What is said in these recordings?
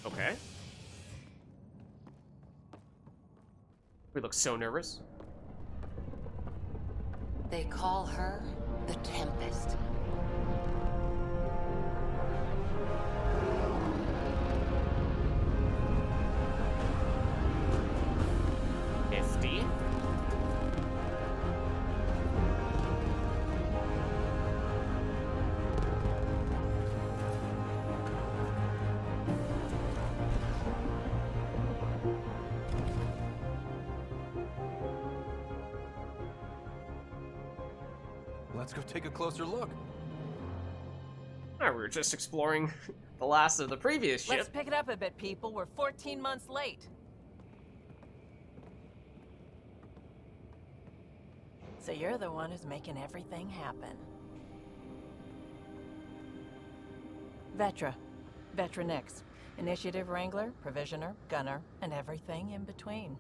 Okay. We look so nervous. They call her the Tempest. FD. Let's go take a closer look. Oh, we were just exploring the last of the previous ship. Let's pick it up a bit, people. We're 14 months late. So you're the one who's making everything happen. Vetra. Vetra Nix. Initiative Wrangler, Provisioner, Gunner, and everything in between.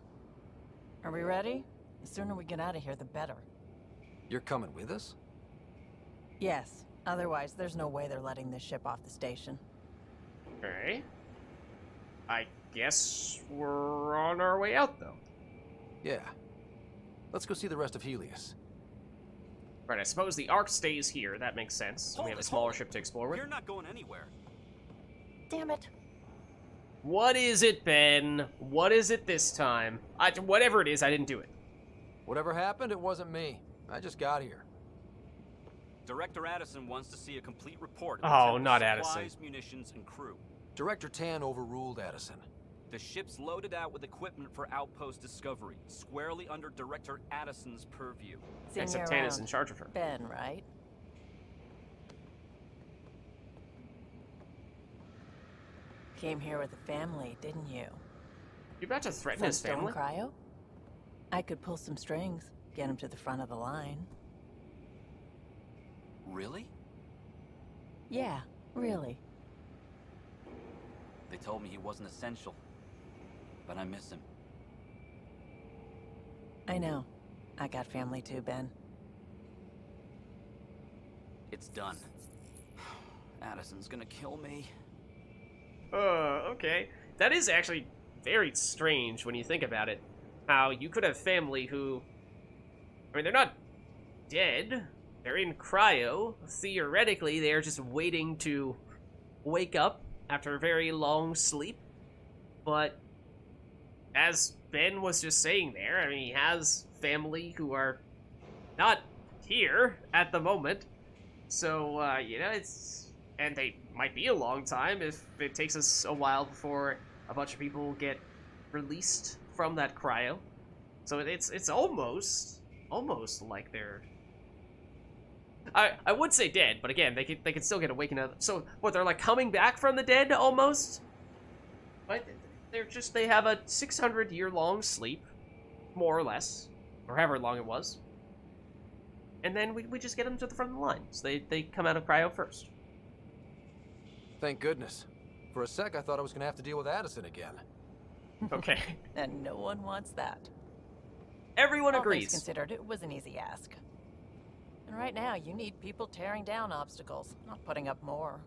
Are we ready? The sooner we get out of here, the better. You're coming with us? Yes. Otherwise, there's no way they're letting this ship off the station. Okay. I guess we're on our way out, though. Yeah. Let's go see the rest of Helios. Right, I suppose the Ark stays here. That makes sense. We have a smaller ship to explore with. We're not going anywhere. Damn it. What is it, Ben? What is it this time? Whatever it is, I didn't do it. Whatever happened, it wasn't me. I just got here. Director Addison wants to see a complete report Oh, of the not Tempest's Addison. supplies, munitions, and crew. Director Tan overruled Addison. The ship's loaded out with equipment for outpost discovery, squarely under Director Addison's purview. Except Tana's in charge of her. Ben, right? Came here with a family, didn't you? You about to threaten his Sunstone family? Cryo? I could pull some strings, get him to the front of the line. Really? Yeah, really. They told me he wasn't essential, but I miss him. I know. I got family too, Ben. It's done. Addison's gonna kill me. Okay. That is actually very strange when you think about it. How you could have family who... I mean, they're not dead. They're in cryo. Theoretically, they're just waiting to wake up after a very long sleep. But as Ben was just saying there, I mean, he has family who are not here at the moment. So, you know, it's... And they might be a long time if it takes us a while before a bunch of people get released from that cryo. So it's almost like they're... I would say dead, but again, they could still get awakened out. So what, they're like coming back from the dead almost? But they have a 600-year-long sleep, more or less, or however long it was. And then we just get them to the front of the line. So they come out of cryo first. Thank goodness. For a sec, I thought I was gonna have to deal with Addison again. Okay. And no one wants that. Everyone All agrees. things considered, it was an easy ask. And right now, you need people tearing down obstacles, not putting up more.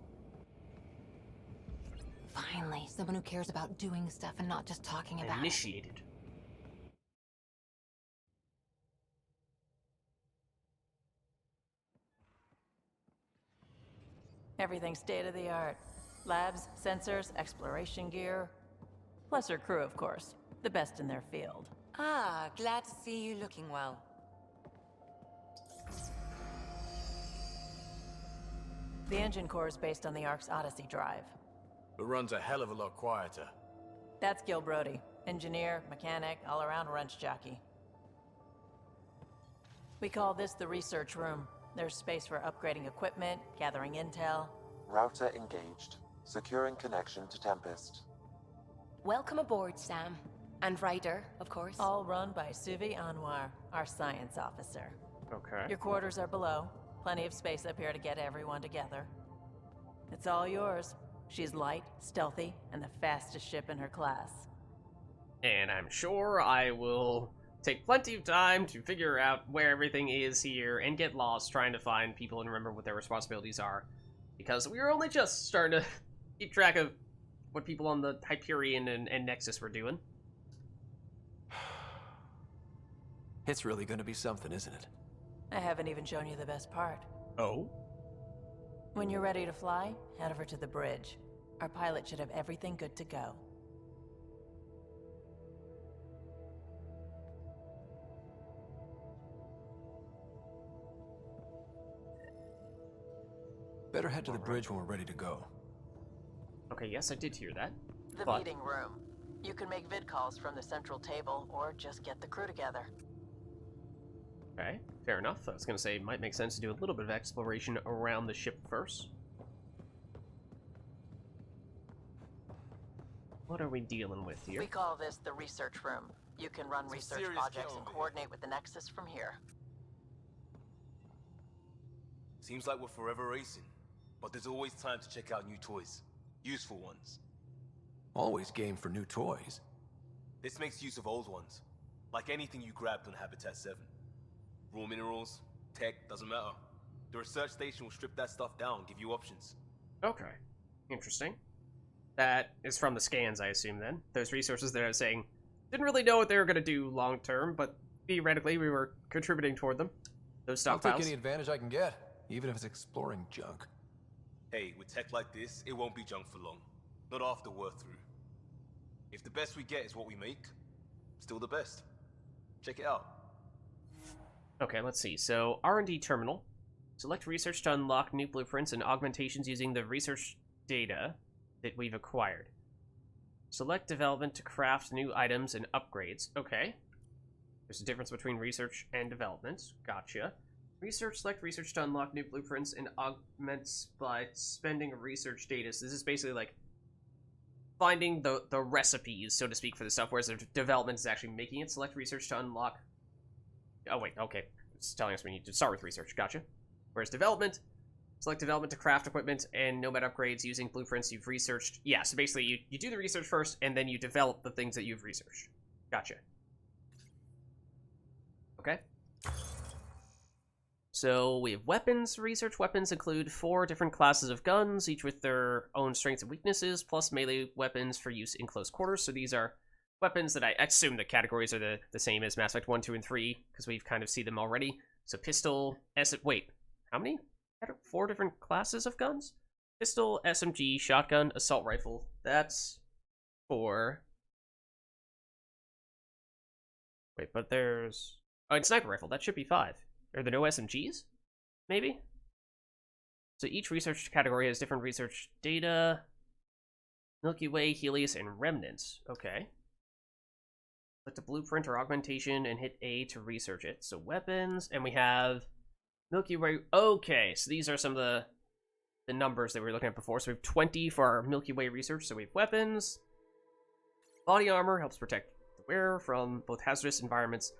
Finally, someone who cares about doing stuff and not just talking about it. Initiated. Everything's state-of-the-art. Labs, sensors, exploration gear. Plus her crew, of course. The best in their field. Ah, glad to see you looking well. The engine core is based on the Ark's Odyssey drive. It runs a hell of a lot quieter. That's Gil Brody. Engineer, mechanic, all-around wrench jockey. We call this the research room. There's space for upgrading equipment, gathering intel. Router engaged. Securing connection to Tempest. Welcome aboard, Sam. And Ryder, of course. All run by Suvi Anwar, our science officer. Okay. Your quarters are below. Plenty of space up here to get everyone together. It's all yours. She's light, stealthy, and the fastest ship in her class. And I'm sure I will take plenty of time to figure out where everything is here and get lost trying to find people and remember what their responsibilities are. Because we are only just starting to keep track of what people on the Hyperion and Nexus were doing. It's really gonna be something, isn't it? I haven't even shown you the best part. Oh? When you're ready to fly, head over to the bridge. Our pilot should have everything good to go. Better head to the bridge when we're ready to go. Okay, yes, I did hear that. The But- meeting room. You can make vid calls from the central table, or just get the crew together. Okay, fair enough. I was gonna say, it might make sense to do a little bit of exploration around the ship first. What are we dealing with here? We call this the research room. You can run It's a research serious projects deal and over here. coordinate with the Nexus from here. Seems like we're forever racing, but there's always time to check out new toys. Useful ones. Always game for new toys. This makes use of old ones. Like anything you grabbed on Habitat 7. Raw minerals, tech, doesn't matter. The research station will strip that stuff down, give you options. Okay, interesting. That is from the scans, I assume, then. Those resources that I was saying, didn't really know what they were going to do long term, but theoretically we were contributing toward them. Those I'll take stockpiles. any advantage I can get, even if it's exploring junk. Hey, with tech like this, it won't be junk for long. Not after we're through. If the best we get is what we make, still the best. Check it out. Okay, let's see. So, R&D terminal. Select research to unlock new blueprints and augmentations using the research data that we've acquired. Select development to craft new items and upgrades. Okay. There's a difference between research and development. Gotcha. Select research to unlock new blueprints and augments by spending research data. So this is basically like finding the recipes, so to speak, for the stuff, whereas the development is actually making it. Select research to unlock... Oh, wait, okay. It's telling us we need to start with research. Gotcha. Whereas development, select development to craft equipment and nomad upgrades using blueprints you've researched. Yeah, so basically you do the research first, and then you develop the things that you've researched. Gotcha. Okay. So we have weapons research. Weapons include 4 different classes of guns, each with their own strengths and weaknesses, plus melee weapons for use in close quarters. So these are weapons that I assume the categories are the same as Mass Effect 1, 2, and 3, because we've kind of seen them already. So pistol, wait, how many? 4 different classes of guns? Pistol, SMG, shotgun, assault rifle. That's 4. Wait, but there's... Oh, and sniper rifle. That should be 5. Are there no SMGs? Maybe? So each research category has different research data. Milky Way, Helios, and Remnants. Okay. Select a blueprint or augmentation and hit A to research it. So weapons, and we have Milky Way. Okay, so these are some of the numbers that we were looking at before. So we have 20 for our Milky Way research. So we have weapons. Body armor helps protect the wearer from both hazardous environments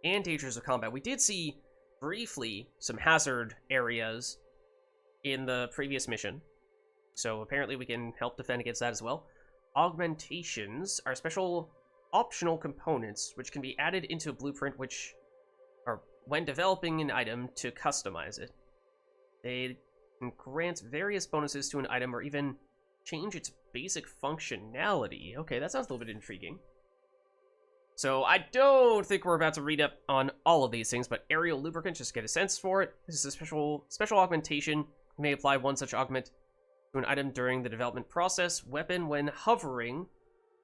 and dangers of combat. We did see briefly some hazard areas in the previous mission, so apparently we can help defend against that as well. Augmentations are special optional components which can be added into a blueprint which are when developing an item to customize it. They can grant various bonuses to an item or even change its basic functionality. Okay, that sounds a little bit intriguing. So I don't think we're about to read up on all of these things, but aerial lubricant, just to get a sense for it. This is a special augmentation. You may apply one such augment to an item during the development process. Weapon when hovering,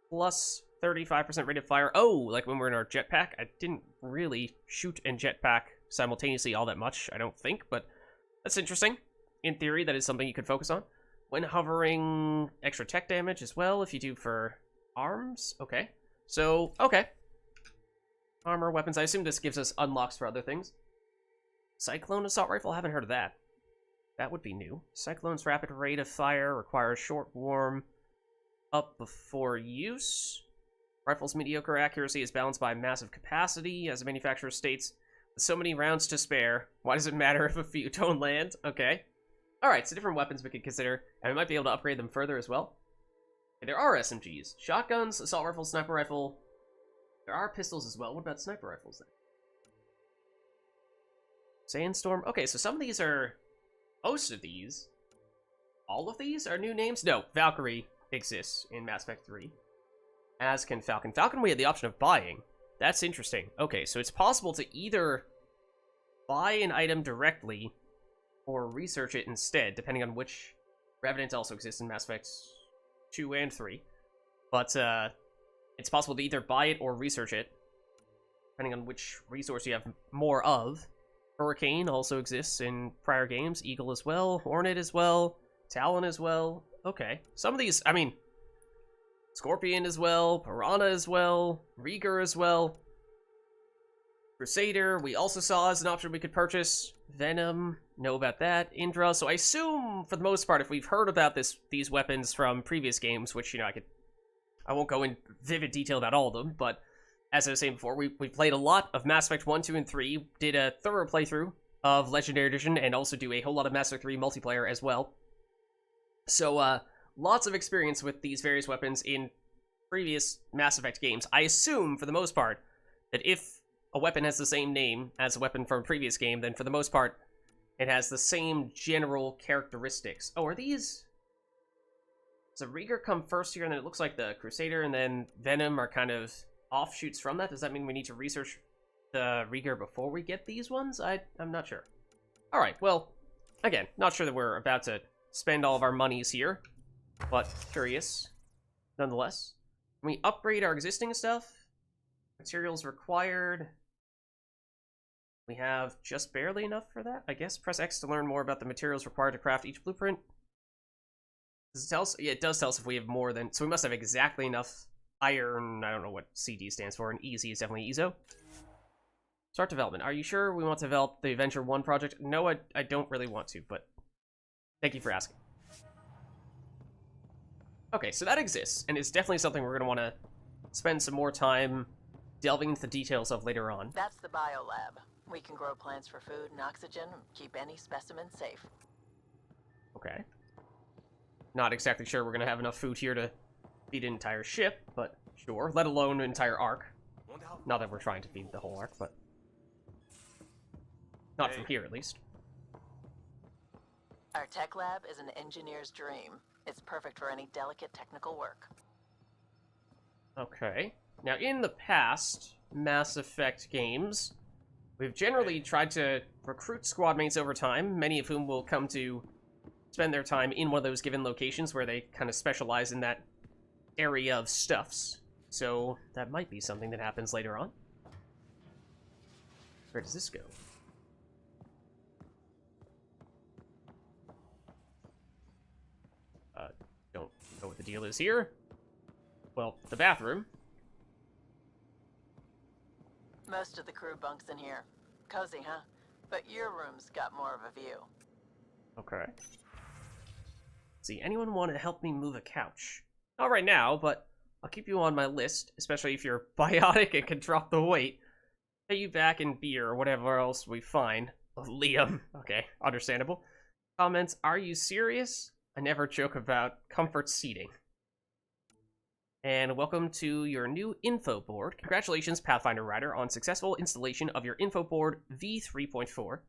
plus 35% rate of fire. Oh, like when we're in our jetpack. I didn't really shoot and jetpack simultaneously all that much, I don't think, but that's interesting. In theory, that is something you could focus on. When hovering, extra tech damage as well, if you do for arms. Okay. So, okay. Armor, weapons. I assume this gives us unlocks for other things. Cyclone assault rifle. I haven't heard of that. That would be new. Cyclone's rapid rate of fire requires short warm up before use. Rifle's mediocre accuracy is balanced by massive capacity, as the manufacturer states. With so many rounds to spare, why does it matter if a few don't land? Okay. Alright, so different weapons we could consider, and we might be able to upgrade them further as well. Okay, there are SMGs. Shotguns, assault rifle, sniper rifle. There are pistols as well. What about sniper rifles then? Sandstorm. Okay, so some of these are... Most of these. All of these are new names? No, Valkyrie exists in Mass Effect 3, as can Falcon. Falcon we had the option of buying. That's interesting. Okay, so it's possible to either buy an item directly or research it instead, depending on which... Revenant also exists in Mass Effect 2 and 3. But it's possible to either buy it or research it, depending on which resource you have more of. Hurricane also exists in prior games. Eagle as well. Hornet as well. Talon as well. Okay. Some of these, I mean... Scorpion as well. Piranha as well. Rieger as well. Crusader, we also saw as an option we could purchase. Venom, know about that. Indra, so I assume, for the most part, if we've heard about these weapons from previous games, which, you know, I won't go in vivid detail about all of them, but as I was saying before, we played a lot of Mass Effect 1, 2, and 3, did a thorough playthrough of Legendary Edition, and also do a whole lot of Mass Effect 3 multiplayer as well. So, lots of experience with these various weapons in previous Mass Effect games. I assume, for the most part, that if a weapon has the same name as a weapon from a previous game, then for the most part, it has the same general characteristics. Oh, are these... Does the Rieger come first here, and then it looks like the Crusader and then Venom are kind of offshoots from that? Does that mean we need to research the Rieger before we get these ones? I'm not sure. Alright, well, again, not sure that we're about to spend all of our monies here, but curious, nonetheless. Can we upgrade our existing stuff? Materials required. We have just barely enough for that, I guess. Press X to learn more about the materials required to craft each blueprint. Does it tell us? Yeah, it does tell us if we have more than... So we must have exactly enough iron. I don't know what CD stands for, and EZ is definitely EZO. Start development. Are you sure we want to develop the Venture 1 project? No, I don't really want to, but thank you for asking. Okay, so that exists, and it's definitely something we're going to want to spend some more time delving into the details of later on. That's the biolab. We can grow plants for food and oxygen, keep any specimen safe. Okay. Not exactly sure we're going to have enough food here to feed an entire ship, but sure. Let alone an entire arc. Not that we're trying to feed the whole arc, but... Not from here, at least. Our tech lab is an engineer's dream. It's perfect for any delicate technical work. Okay. Now, in the past Mass Effect games, we've generally tried to recruit squad mates over time, many of whom will come to spend their time in one of those given locations where they kind of specialize in that area of stuffs. So that might be something that happens later on. Where does this go? Don't know what the deal is here. Well, the bathroom. Most of the crew bunks in here. Cozy, huh? But your room's got more of a view. Okay. See, anyone want to help me move a couch? Not right now, but I'll keep you on my list, especially if you're biotic and can drop the weight. Pay you back in beer or whatever else we find. Liam. Okay, understandable. Comments, are you serious? I never joke about comfort seating. And welcome to your new info board. Congratulations, Pathfinder Ryder, on successful installation of your info board V3.4.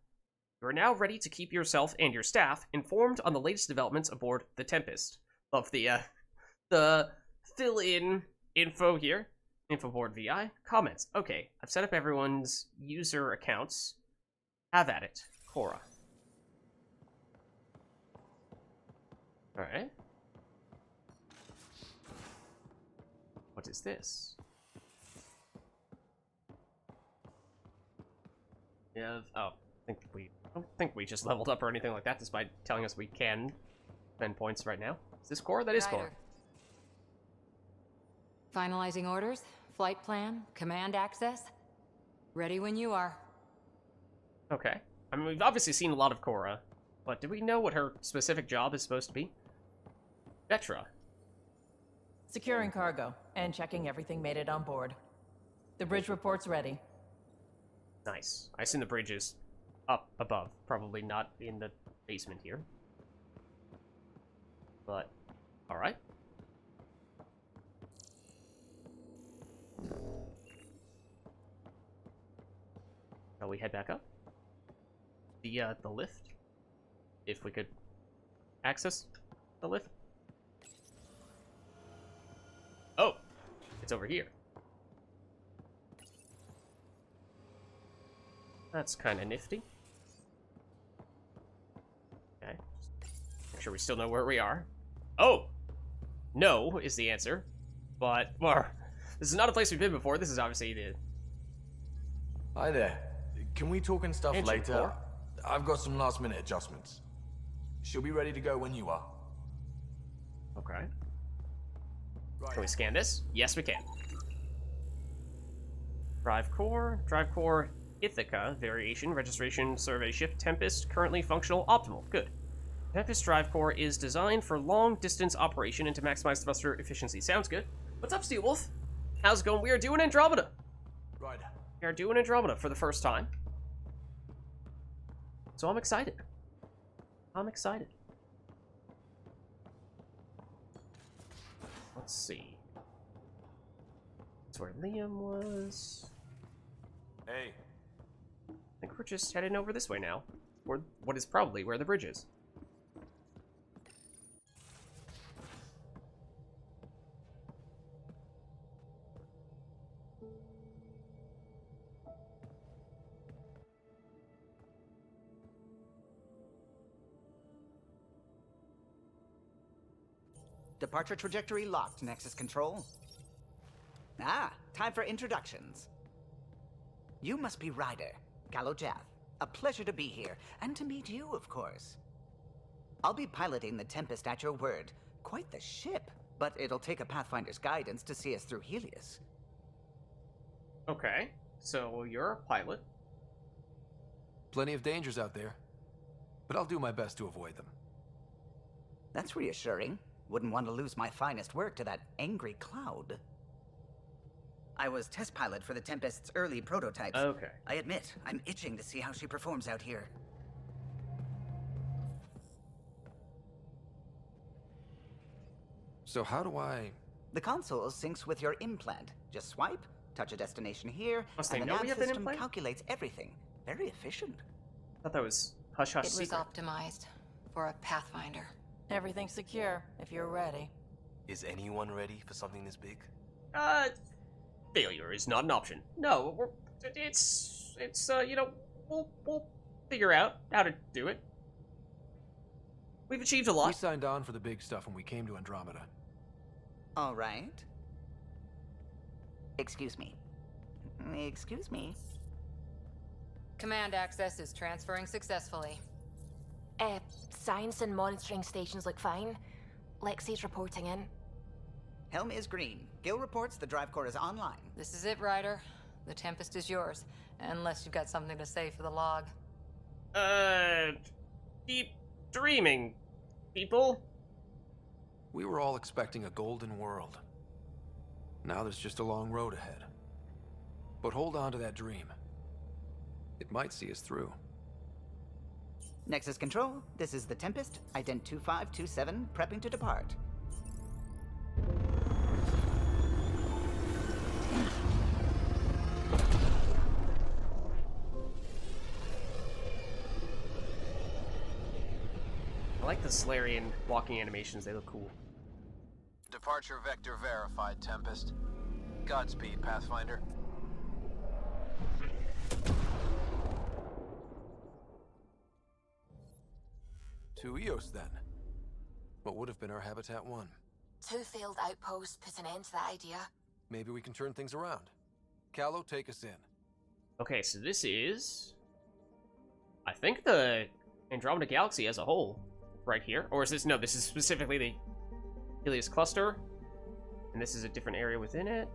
You are now ready to keep yourself and your staff informed on the latest developments aboard the Tempest. Love the fill-in info here. Info board VI. Comments. Okay, I've set up everyone's user accounts. Have at it. Cora. Alright. What is this? Yeah, oh, I don't think we just leveled up or anything like that, despite telling us we can spend points right now. Is this Cora? That is Cora. Finalizing orders, flight plan, command access. Ready when you are. Okay. I mean, we've obviously seen a lot of Cora, but do we know what her specific job is supposed to be? Vetra. Securing cargo and checking everything made it on board. The bridge report's ready. Nice. I assume the bridge is up above, probably not in the basement here. But, alright. Shall we head back up? The lift? If we could access the lift? It's over here. That's kind of nifty. Okay. Make sure we still know where we are. Oh! No is the answer. But, well, this is not a place we've been before. This is obviously the... Hi there. Can we talk and stuff Engine later? core. I've got some last minute adjustments. She'll be ready to go when you are. Okay. Right. Can we scan this? Yes, we can. Drive core, Ithaca, variation, registration, survey ship, Tempest, currently functional, optimal. Good. Tempest drive core is designed for long-distance operation and to maximize thruster efficiency. Sounds good. What's up, Steel Wolf? How's it going? We are doing Andromeda. Ryder. We are doing Andromeda for the first time. So I'm excited. I'm excited. Let's see. That's where Liam was. Hey. I think we're just heading over this way now. Or what is probably where the bridge is. Departure trajectory locked, Nexus Control. Ah, time for introductions. You must be Ryder, Jath. A pleasure to be here, and to meet you, of course. I'll be piloting the Tempest at your word. Quite the ship, but it'll take a Pathfinder's guidance to see us through Helios. Okay, so you're a pilot. Plenty of dangers out there, but I'll do my best to avoid them. That's reassuring. Wouldn't want to lose my finest work to that angry cloud. I was test pilot for the Tempest's early prototypes. Okay. I admit, I'm itching to see how she performs out here. So how do I... The console syncs with your implant. Just swipe, touch a destination here, Must they and the know we nav have an system implant? calculates everything. Very efficient. I thought that was hush hush It was secret. optimized for a pathfinder. Everything's secure, if you're ready. Is anyone ready for something this big? Failure is not an option. No, it's you know, we'll figure out how to do it. We've achieved a We lot. signed on for the big stuff when we came to Andromeda. All right. Excuse me. Excuse me. Command access is transferring successfully. Science and monitoring stations look fine. Lexi's reporting in. Helm is green. Gil reports the drive core is online. This is it, Ryder. The Tempest is yours, unless you've got something to say for the log. Keep dreaming, people. We were all expecting a golden world. Now there's just a long road ahead. But hold on to that dream. It might see us through. Nexus Control, this is the Tempest, ident 2527, prepping to depart. I like the Solarian walking animations, they look cool. Departure vector verified, Tempest. Godspeed, Pathfinder. To Eos, then. What would have been our Habitat 1. 2 failed outposts put an end to that idea. Maybe we can turn things around. Callow, take us in. Okay, so this is... I think the Andromeda Galaxy as a whole, right here. Or is this... No, this is specifically the Helios Cluster. And this is a different area within it.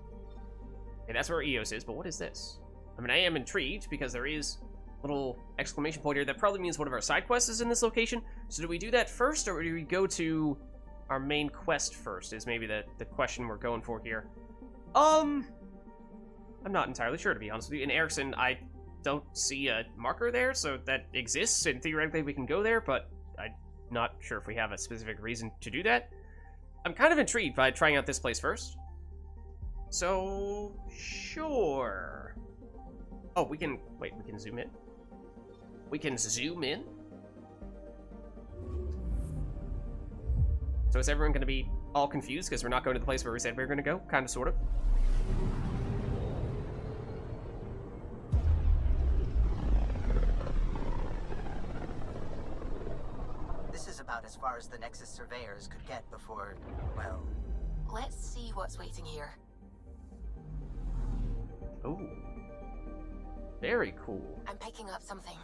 Okay, that's where Eos is, but what is this? I mean, I am intrigued because there is a little exclamation point here. That probably means one of our side quests is in this location. So do we do that first, or do we go to our main quest first, is maybe the question we're going for here. I'm not entirely sure, to be honest with you. In Erickson, I don't see a marker there, so that exists, and theoretically we can go there, but I'm not sure if we have a specific reason to do that. I'm kind of intrigued by trying out this place first. So, sure. Oh, we can, wait, we can zoom in? We can zoom in? So is everyone going to be all confused because we're not going to the place where we said we were going to go, kind of, sort of. This is about as far as the Nexus surveyors could get before, well... Let's see what's waiting here. Ooh. Very cool. I'm picking up something.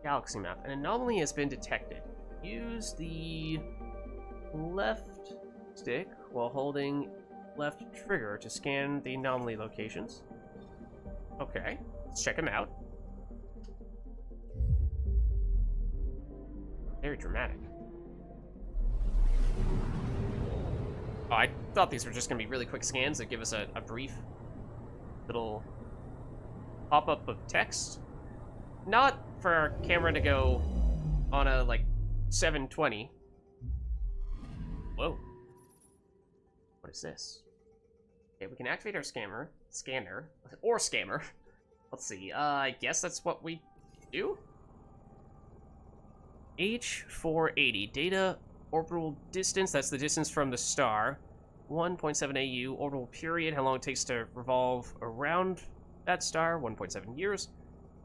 Galaxy map. An anomaly has been detected. Use the left stick while holding left trigger to scan the anomaly locations. Okay, let's check them out. Very dramatic. Oh, I thought these were just going to be really quick scans that give us a brief little pop-up of text. Not for our camera to go on a, like, 720. Whoa. What is this? Okay, we can activate our scanner. Let's see, I guess that's what we do? H480, data orbital distance, that's the distance from the star. 1.7 AU, orbital period, how long it takes to revolve around that star, 1.7 years.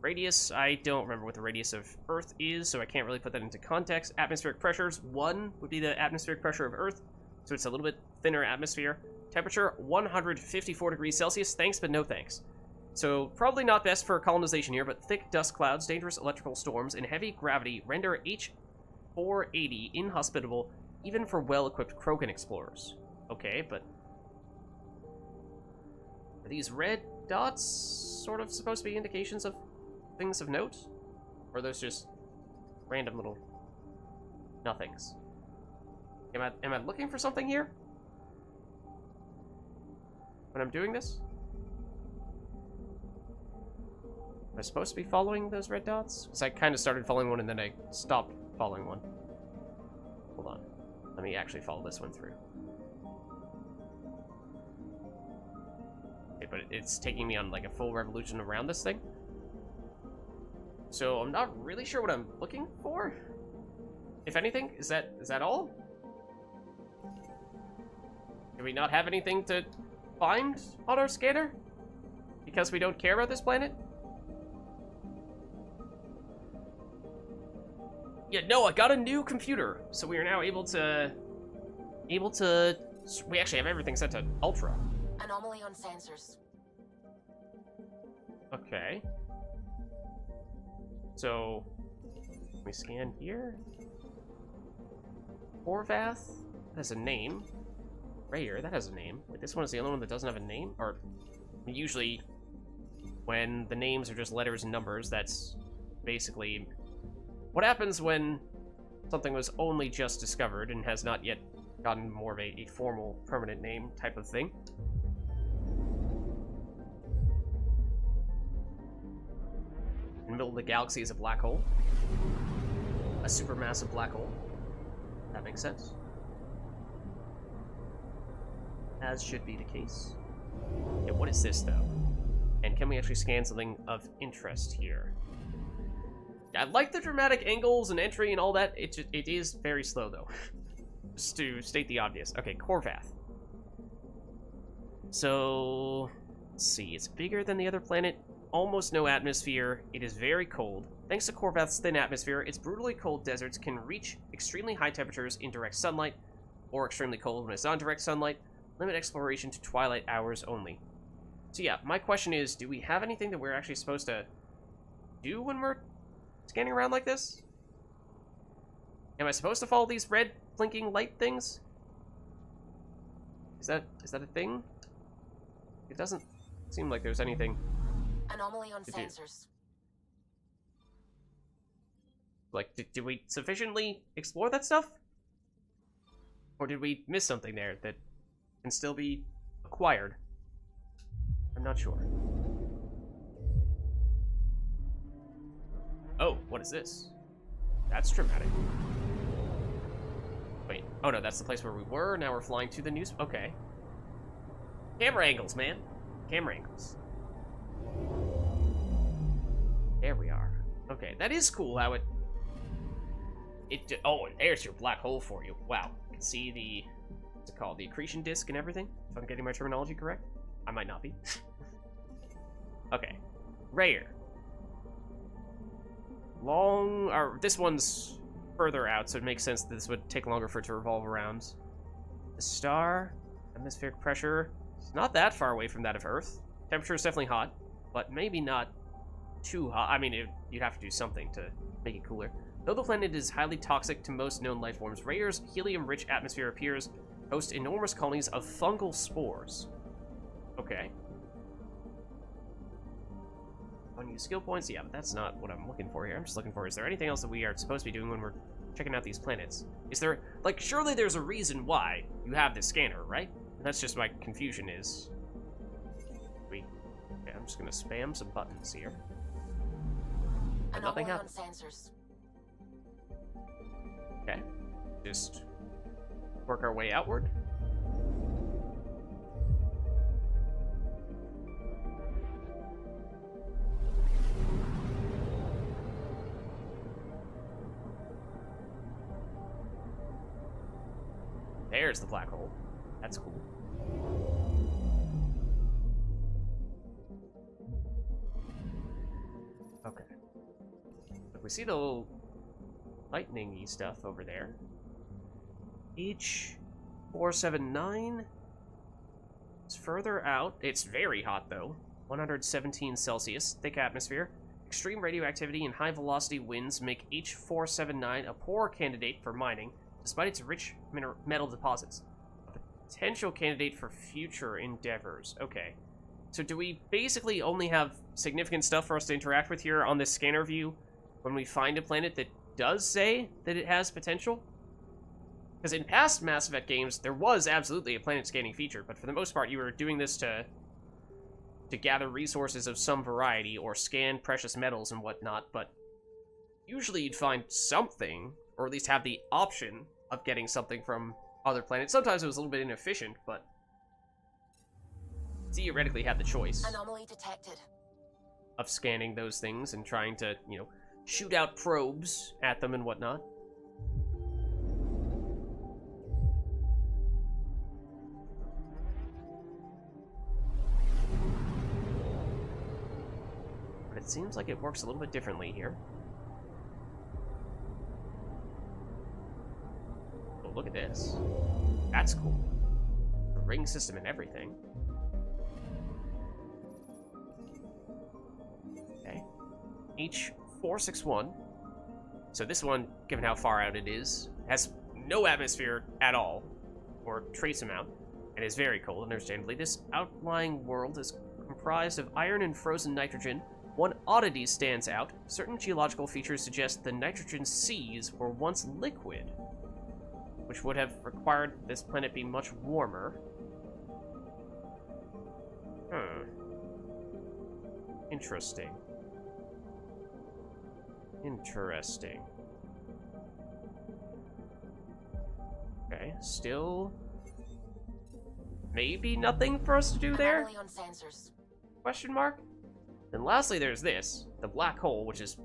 Radius, I don't remember what the radius of Earth is, so I can't really put that into context. Atmospheric pressures, 1 would be the atmospheric pressure of Earth, so it's a little bit thinner atmosphere. Temperature, 154 degrees Celsius, thanks but no thanks. So, probably not best for colonization here, but thick dust clouds, dangerous electrical storms, and heavy gravity render H480 inhospitable, even for well-equipped Krogan explorers. Okay, but... are these red dots sort of supposed to be indications of things of note? Or are those just random little nothings? Am I looking for something here when I'm doing this? Am I supposed to be following those red dots? Because I kind of started following one and then I stopped following one. Hold on. Let me actually follow this one through. Okay, but it's taking me on like a full revolution around this thing. So I'm not really sure what I'm looking for. If anything, is that all? Do we not have anything to find on our scanner? Because we don't care about this planet? Yeah, no, I got a new computer, so we are now able to... we actually have everything set to Ultra. Anomaly on sensors. Okay. So, we scan here. Horvath, that has a name. Ryder, that has a name. Wait, this one is the only one that doesn't have a name? Or, usually, when the names are just letters and numbers, that's basically what happens when something was only just discovered and has not yet gotten more of a formal, permanent name type of thing. In the middle of the galaxy is a black hole. A supermassive black hole. That makes sense. As should be the case. Yeah, what is this, though? And can we actually scan something of interest here? I like the dramatic angles and entry and all that. It is very slow, though. Just to state the obvious. Okay, Horvath. So, let's see. It's bigger than the other planet. Almost no atmosphere. It is very cold. Thanks to Horvath's thin atmosphere, its brutally cold deserts can reach extremely high temperatures in direct sunlight, or extremely cold when it's on direct sunlight. Limit exploration to twilight hours only. So yeah, my question is, do we have anything that we're actually supposed to do when we're scanning around like this? Am I supposed to follow these red blinking light things? Is that a thing? It doesn't seem like there's anything. Anomaly on sensors. Like, did we sufficiently explore that stuff? Or did we miss something there that can still be acquired? I'm not sure. Oh, what is this? That's dramatic. Wait, oh no, that's the place where we were. Now we're flying to the news. Okay. Camera angles, man. Camera angles. There we are. Okay, that is cool how oh, and there's your black hole for you. Wow. You can see the what's it called? The accretion disk and everything, if I'm getting my terminology correct. I might not be. Okay. Rare. This one's further out, so it makes sense that this would take longer for it to revolve around. The star, atmospheric pressure, it's not that far away from that of Earth. Temperature is definitely hot, but maybe not too hot. I mean, you'd have to do something to make it cooler. Though the planet is highly toxic to most known life forms, Rayer's helium-rich atmosphere appears to host enormous colonies of fungal spores. Okay. Unused skill points? Yeah, but that's not what I'm looking for here. I'm just looking for, is there anything else that we are supposed to be doing when we're checking out these planets? Is there, like, surely there's a reason why you have this scanner, right? And that's just my confusion is... Okay, I'm just gonna spam some buttons here. And nothing happens. Sensors. Okay. Just work our way outward. There's the black hole. That's cool. Okay. Look, we see the little lightning-y stuff over there. H479. It's further out. It's very hot, though. 117 Celsius, thick atmosphere. Extreme radioactivity and high-velocity winds make H479 a poor candidate for mining, despite its rich metal deposits. A potential candidate for future endeavors. Okay. So do we basically only have significant stuff for us to interact with here on this scanner view when we find a planet that does say that it has potential? Because in past Mass Effect games, there was absolutely a planet scanning feature, but for the most part, you were doing this to gather resources of some variety or scan precious metals and whatnot, but usually you'd find something, or at least have the option of getting something from other planets. Sometimes it was a little bit inefficient, but theoretically had the choice Anomaly detected. of scanning those things and trying to, you know, shoot out probes at them and whatnot. But it seems like it works a little bit differently here. Oh, look at this. That's cool. The ring system and everything. Okay. H461. So this one, given how far out it is, has no atmosphere at all, or trace amount, and is very cold, understandably. This outlying world is comprised of iron and frozen nitrogen. One oddity stands out. Certain geological features suggest the nitrogen seas were once liquid, which would have required this planet be much warmer. Interesting. Interesting. Okay, still maybe nothing for us to do there? Anomaly on sensors. Question mark? Then lastly, there's this, the black hole, which is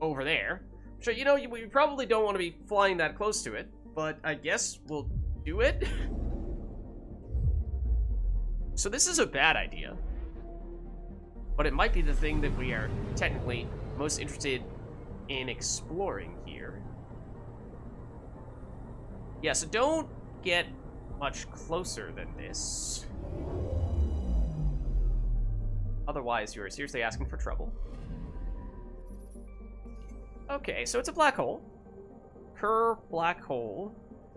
over there. So, you know, we probably don't want to be flying that close to it, but I guess we'll do it. So this is a bad idea, but it might be the thing that we are technically most interested in exploring here. Yeah, so don't get much closer than this. Otherwise, you're seriously asking for trouble. Okay, so it's a black hole. Kerr black hole,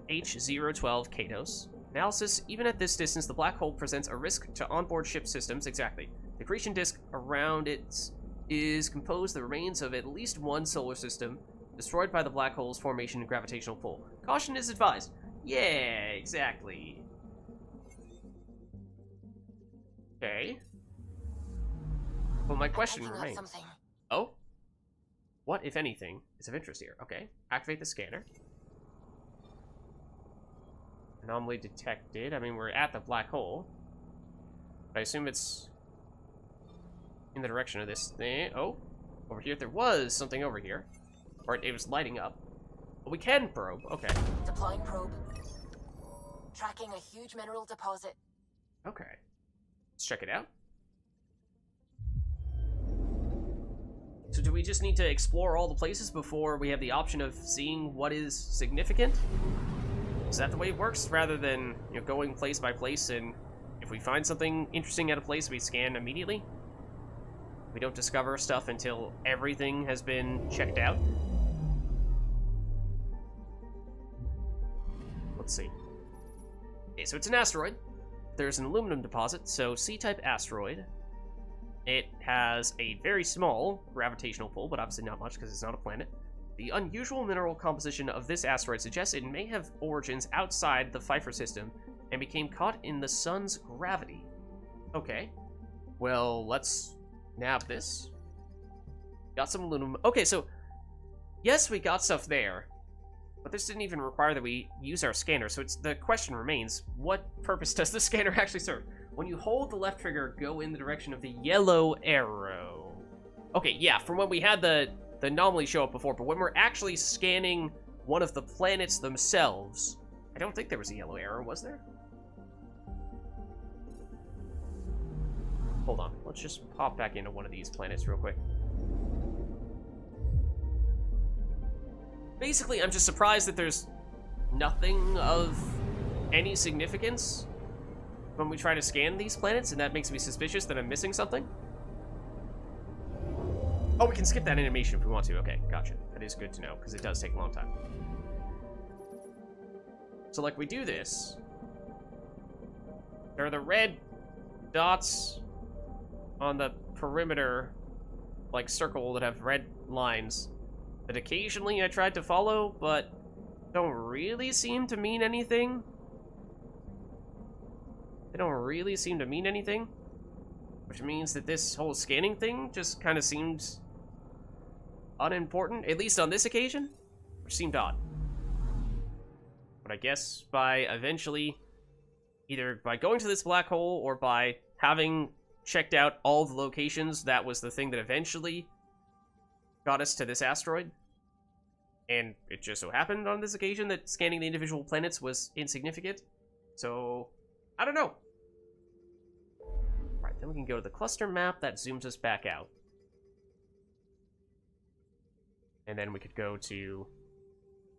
H012 Katos. Analysis, even at this distance, the black hole presents a risk to onboard ship systems. Exactly. The accretion disk around it is composed of the remains of at least one solar system, destroyed by the black hole's formation and gravitational pull. Caution is advised. Yeah, exactly. Okay. Well, my question remains. Oh? What, if anything, is of interest here? Okay. Activate the scanner. Anomaly detected. I mean, we're at the black hole. I assume it's in the direction of this thing. Oh, over here. There was something over here. Or it was lighting up. But we can probe. Okay. Deploying probe. Tracking a huge mineral deposit. Okay. Let's check it out. So do we just need to explore all the places before we have the option of seeing what is significant? Is that the way it works? Rather than, you know, going place by place, and if we find something interesting at a place, we scan immediately? We don't discover stuff until everything has been checked out? Let's see. Okay, so it's an asteroid. There's an aluminum deposit, so C-type asteroid. It has a very small gravitational pull, but obviously not much because it's not a planet. The unusual mineral composition of this asteroid suggests it may have origins outside the Pfeiffer system and became caught in the sun's gravity. Okay. Well, let's nab this. Got some aluminum. Okay, so yes, we got stuff there, but this didn't even require that we use our scanner, so the question remains, what purpose does the scanner actually serve? When you hold the left trigger, go in the direction of the yellow arrow. Okay, yeah, from when we had the anomaly show up before, but when we're actually scanning one of the planets themselves, I don't think there was a yellow arrow, was there? Hold on, let's just pop back into one of these planets real quick. Basically, I'm just surprised that there's nothing of any significance when we try to scan these planets, and that makes me suspicious that I'm missing something. Oh, we can skip that animation if we want to. Okay, gotcha. That is good to know, because it does take a long time. So, like, we do this. There are the red dots on the perimeter, like, circle that have red lines that occasionally I tried to follow, but don't really seem to mean anything. They don't really seem to mean anything, which means that this whole scanning thing just kind of seems unimportant, at least on this occasion, which seemed odd. But I guess by eventually, either by going to this black hole or by having checked out all the locations, that was the thing that eventually got us to this asteroid. And it just so happened on this occasion that scanning the individual planets was insignificant. So, I don't know. Right, then we can go to the cluster map that zooms us back out. And then we could go to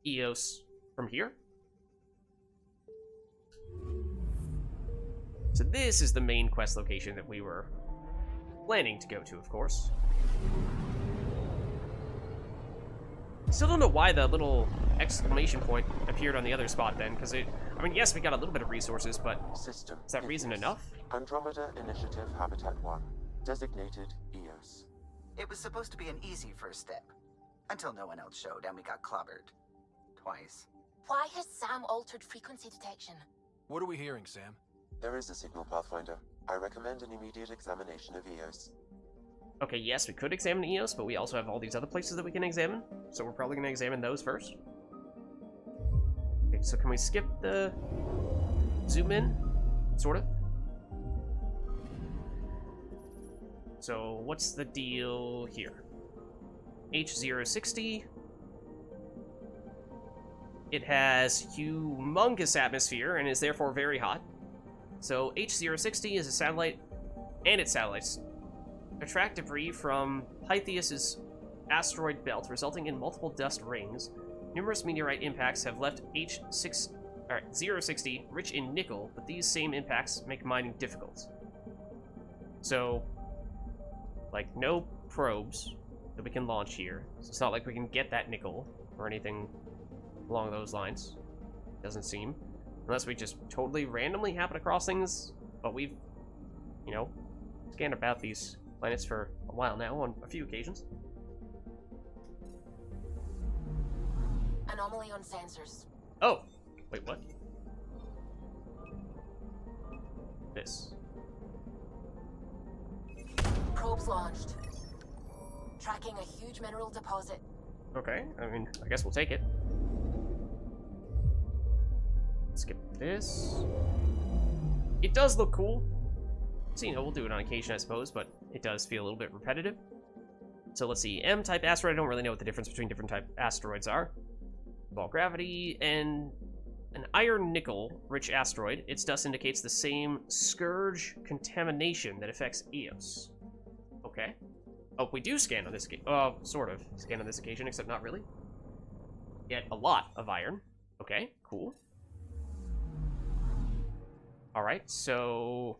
Eos from here. So this is the main quest location that we were planning to go to, of course. Still don't know why the little exclamation point appeared on the other spot then, because I mean, yes, we got a little bit of resources, but is that reason enough? Andromeda Initiative Habitat 1, designated Eos. It was supposed to be an easy first step, until no one else showed and we got clobbered. Twice. Why has Sam altered frequency detection? What are we hearing, Sam? There is a signal, Pathfinder. I recommend an immediate examination of Eos. Okay, yes, we could examine Eos, but we also have all these other places that we can examine, so we're probably going to examine those first. Okay, so can we skip the zoom in? Sort of. So, what's the deal here? H060. It has humongous atmosphere and is therefore very hot. So, H060 is a satellite, and its satellites attract debris from Pythias' asteroid belt, resulting in multiple dust rings. Numerous meteorite impacts have left H060 rich in nickel, but these same impacts make mining difficult. So, like, no probes that we can launch here. So it's not like we can get that nickel or anything along those lines. Doesn't seem. Unless we just totally randomly happen across things, but we've, you know, scanned about these planets for a while now on a few occasions. Anomaly on sensors. Oh! Wait, what? This. Probes launched. Tracking a huge mineral deposit. Okay, I mean, I guess we'll take it. Skip this. It does look cool. So, you know, we'll do it on occasion, I suppose, but it does feel a little bit repetitive. So let's see, M-type asteroid, I don't really know what the difference between different type asteroids are. Ball gravity, and an iron-nickel-rich asteroid. Its dust indicates the same scourge contamination that affects Eos. Okay. Oh, we do scan on this occasion. Sort of scan on this occasion, except not really. Get a lot of iron. Okay, cool. Alright, so...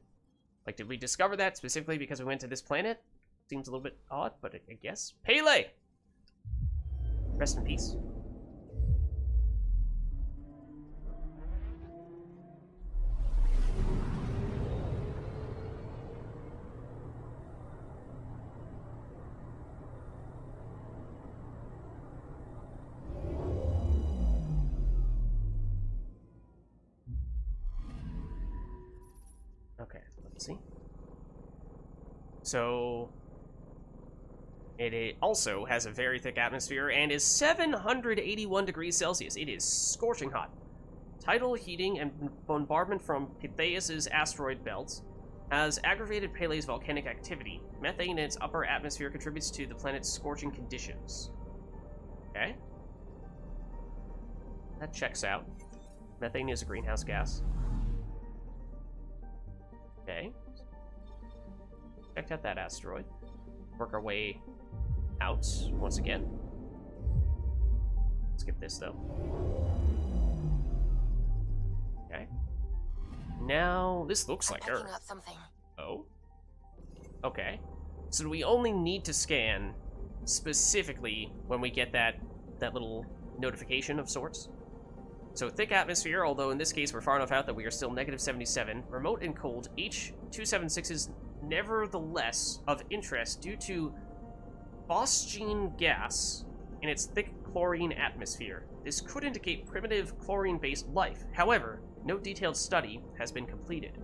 Like, did we discover that specifically because we went to this planet? Seems a little bit odd, but I guess. Pele! Rest in peace. Okay, let's see. So, it also has a very thick atmosphere and is 781 degrees Celsius. It is scorching hot. Tidal heating and bombardment from Pythias' asteroid belt has aggravated Pele's volcanic activity. Methane in its upper atmosphere contributes to the planet's scorching conditions. Okay. That checks out. Methane is a greenhouse gas. Okay. Checked out that asteroid. Work our way out once again. Skip this though. Okay. Now this looks like Earth. Picking up something. Oh. Okay. So we only need to scan specifically when we get that little notification of sorts. So thick atmosphere, although in this case we're far enough out that we are still negative 77. Remote and cold, H276 is nevertheless of interest due to phosgene gas in its thick chlorine atmosphere. This could indicate primitive chlorine-based life. However, no detailed study has been completed.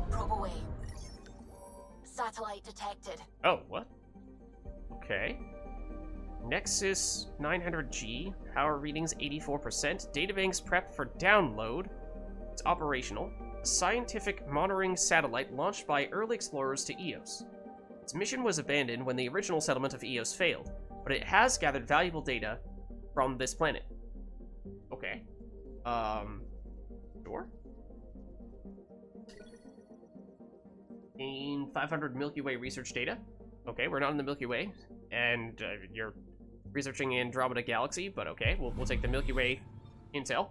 Probe away. Satellite detected. Oh, what? Okay. Nexus 900G, power readings 84%, databanks prepped for download. It's operational. A scientific monitoring satellite launched by early explorers to Eos. Its mission was abandoned when the original settlement of Eos failed, but it has gathered valuable data from this planet. Okay. Sure. Gain 500 Milky Way research data. Okay, we're not in the Milky Way, and you're researching Andromeda Galaxy, but okay, we'll take the Milky Way intel,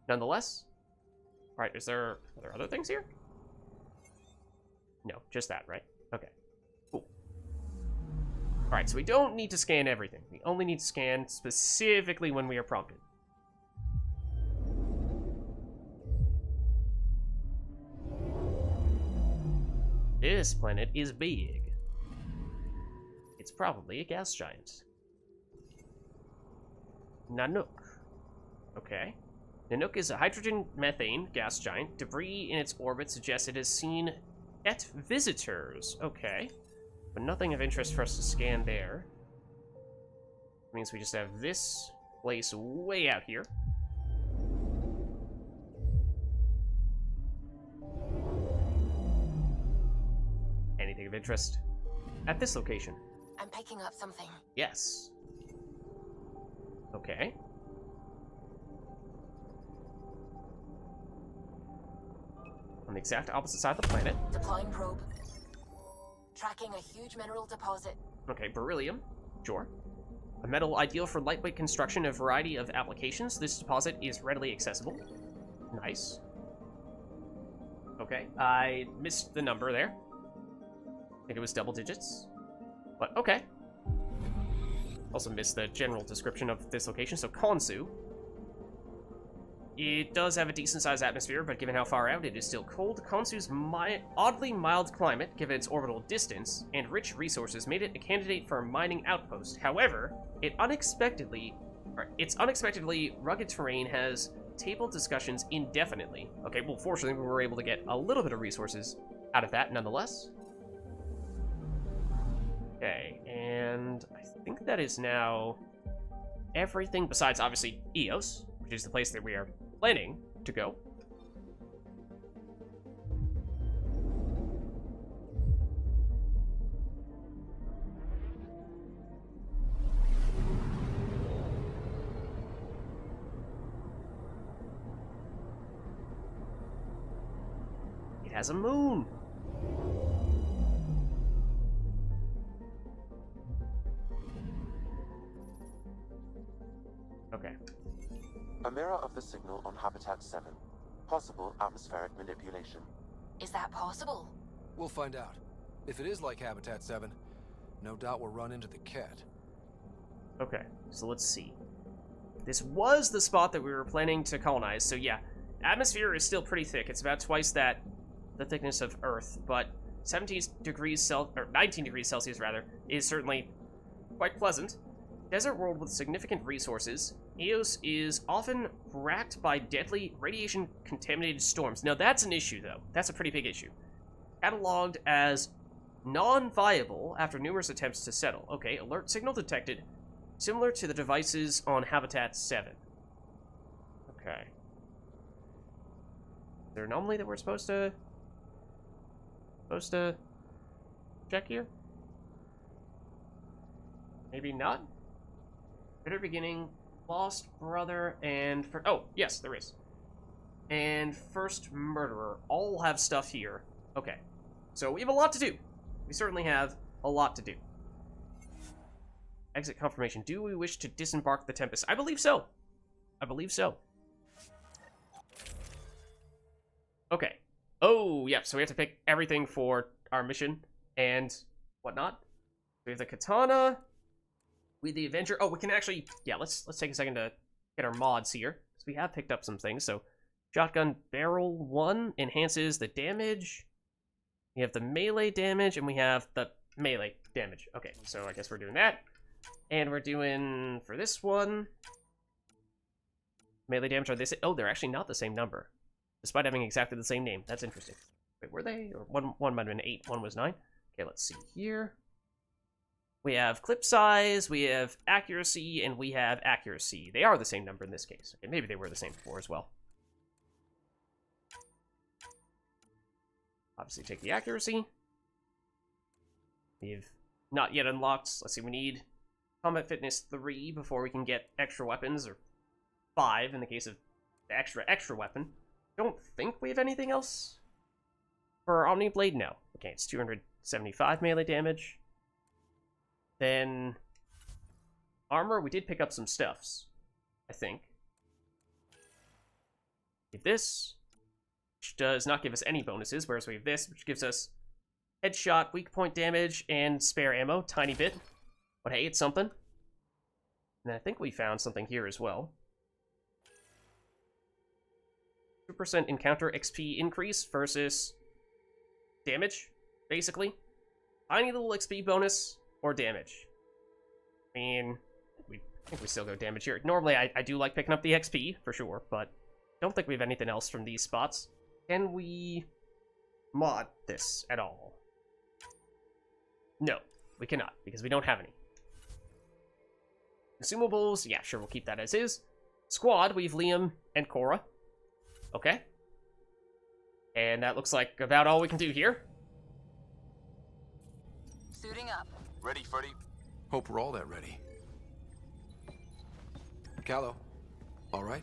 nonetheless. All right, are there other things here? No, just that, right? Okay, cool. All right, so we don't need to scan everything. We only need to scan specifically when we are prompted. This planet is big. It's probably a gas giant. Nanook. Okay. Nanook is a hydrogen-methane gas giant. Debris in its orbit suggests it has seen Et visitors. Okay. But nothing of interest for us to scan there. Means we just have this place way out here. Anything of interest at this location? I'm picking up something. Yes. Okay. On the exact opposite side of the planet. Deploying probe. Tracking a huge mineral deposit. Okay, beryllium. Sure. A metal ideal for lightweight construction in a variety of applications. This deposit is readily accessible. Nice. Okay, I missed the number there. I think it was double digits. But okay. Also missed the general description of this location. So Khonsu. It does have a decent-sized atmosphere, but given how far out, it is still cold. Khonsu's oddly mild climate, given its orbital distance, and rich resources, made it a candidate for a mining outpost. However, its unexpectedly rugged terrain has tabled discussions indefinitely. Okay, well, fortunately, we were able to get a little bit of resources out of that, nonetheless. Okay, and I think that is now everything besides, obviously, Eos, which is the place that we are planning to go. has a moon. Okay. A mirror of the signal on Habitat 7. Possible atmospheric manipulation. Is that possible? We'll find out. If it is like Habitat 7, no doubt we'll run into the cat. Okay, so let's see. This was the spot that we were planning to colonize, so yeah. Atmosphere is still pretty thick. It's about twice the thickness of Earth, but 19 degrees Celsius rather, is certainly quite pleasant. Desert world with significant resources. Eos is often racked by deadly radiation-contaminated storms. Now that's an issue, though. That's a pretty big issue. Cataloged as non-viable after numerous attempts to settle. Okay, alert signal detected. Similar to the devices on Habitat 7. Okay. Is there an anomaly that we're supposed to check here? Maybe not? Bitter beginning, lost brother, and oh, yes, there is. And first murderer. All have stuff here. Okay. So we have a lot to do. We certainly have a lot to do. Exit confirmation. Do we wish to disembark the Tempest? I believe so. I believe so. Okay. Oh, yeah, so we have to pick everything for our mission and whatnot. We have the katana. We the Avenger. Oh, we can actually... Yeah, let's take a second to get our mods here. So we have picked up some things. So shotgun barrel 1 enhances the damage. We have the melee damage, and we have the melee damage. Okay, so I guess we're doing that. And we're doing, for this one, melee damage, are they... Oh, they're actually not the same number, despite having exactly the same name. That's interesting. Wait, were they? Or one might have been 8, one was 9. Okay, let's see here. We have clip size, we have accuracy, and we have accuracy. They are the same number in this case. Okay, maybe they were the same before as well. Obviously take the accuracy. We've not yet unlocked, let's see, we need combat fitness 3 before we can get extra weapons, or 5 in the case of the extra weapon. Don't think we have anything else for Omni Blade. No. Okay, it's 275 melee damage. Then armor, we did pick up some stuffs, I think. We have this, which does not give us any bonuses, whereas we have this, which gives us headshot, weak point damage, and spare ammo, tiny bit. But hey, it's something. And I think we found something here as well. 2% encounter XP increase versus damage, basically. Tiny little XP bonus or damage. I mean, I think we still go damage here. Normally, I do like picking up the XP, for sure, but don't think we have anything else from these spots. Can we mod this at all? No, we cannot, because we don't have any. Consumables, yeah, sure, we'll keep that as is. Squad, we have Liam and Cora. Okay. And that looks like about all we can do here. Suiting up. Ready, Freddy? Hope we're all that ready. Callow, all right?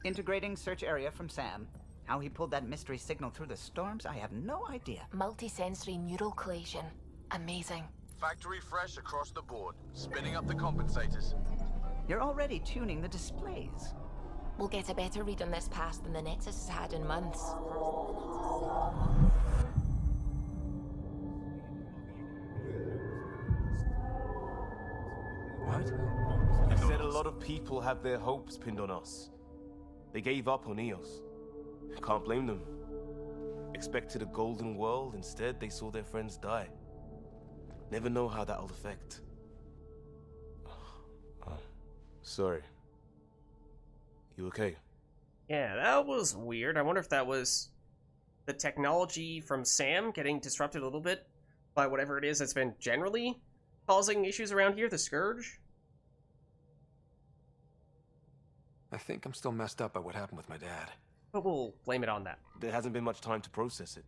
Integrating search area from Sam. How he pulled that mystery signal through the storms, I have no idea. Multisensory neural collation. Amazing. Factory fresh across the board. Spinning up the compensators. You're already tuning the displays. We'll get a better read on this pass than the Nexus has had in months. What? You said a lot of people have their hopes pinned on us. They gave up on Eos. Can't blame them. Expected a golden world, instead they saw their friends die. Never know how that'll affect. Sorry. You okay? Yeah, that was weird. I wonder if that was the technology from Sam getting disrupted a little bit by whatever it is that's been generally causing issues around here, the Scourge. I think I'm still messed up by what happened with my dad. But we'll blame it on that. There hasn't been much time to process it.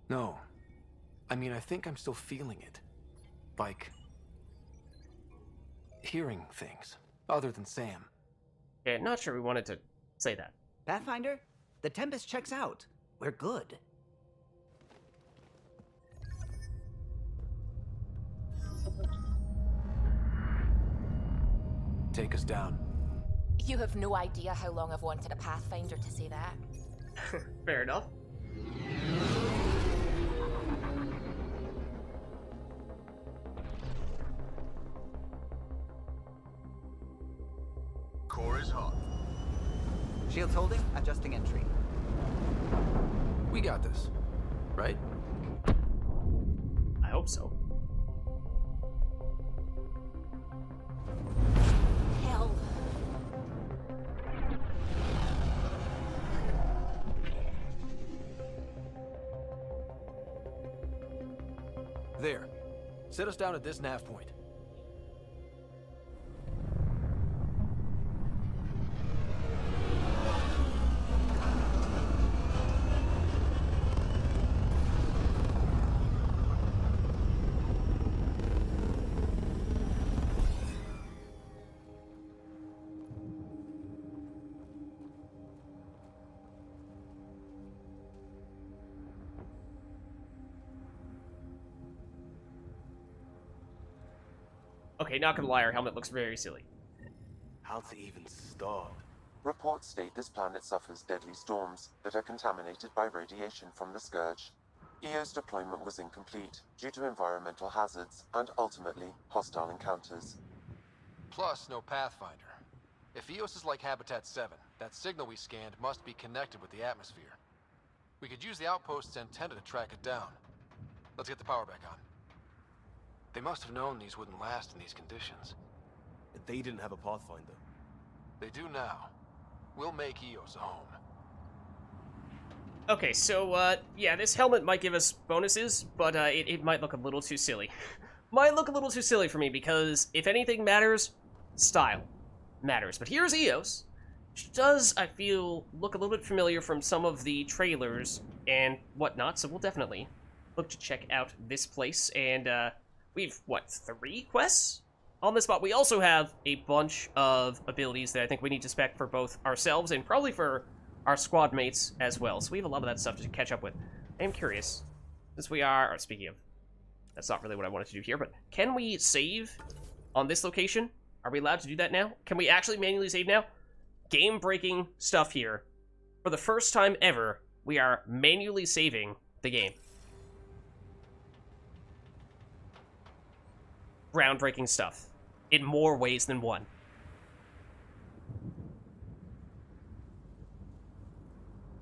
No. I mean, I think I'm still feeling it. Like... hearing things, other than Sam. Okay, not sure we wanted to say that. Pathfinder, The Tempest checks out. We're good. Take us down. You have no idea how long I've wanted a pathfinder to say that. Fair enough. Core is hot. Shields holding, adjusting entry. We got this, right? I hope so. Hell. There. Set us down at this nav point. Okay, not gonna lie, our helmet looks very silly. How to even start? Reports state this planet suffers deadly storms that are contaminated by radiation from the Scourge. EO's deployment was incomplete due to environmental hazards and ultimately hostile encounters. Plus, no pathfinder. If EOS is like Habitat 7, that signal we scanned must be connected with the atmosphere. We could use the outpost's antenna to track it down. Let's get the power back on. They must have known these wouldn't last in these conditions. They didn't have a pathfinder. They do now. We'll make EOS a home. Okay, so, yeah, this helmet might give us bonuses, but, it might look a little too silly. Might look a little too silly for me, because if anything matters, style matters. But here's EOS, which does, I feel, look a little bit familiar from some of the trailers and whatnot, so we'll definitely look to check out this place, and, we've, what, 3 quests on the spot? We also have a bunch of abilities that I think we need to spec for both ourselves and probably for our squad mates as well. So we have a lot of that stuff to catch up with. I am curious, since we are, or speaking of, that's not really what I wanted to do here, but can we save on this location? Are we allowed to do that now? Can we actually manually save now? Game-breaking stuff here. For the first time ever, we are manually saving the game. Groundbreaking stuff in more ways than one.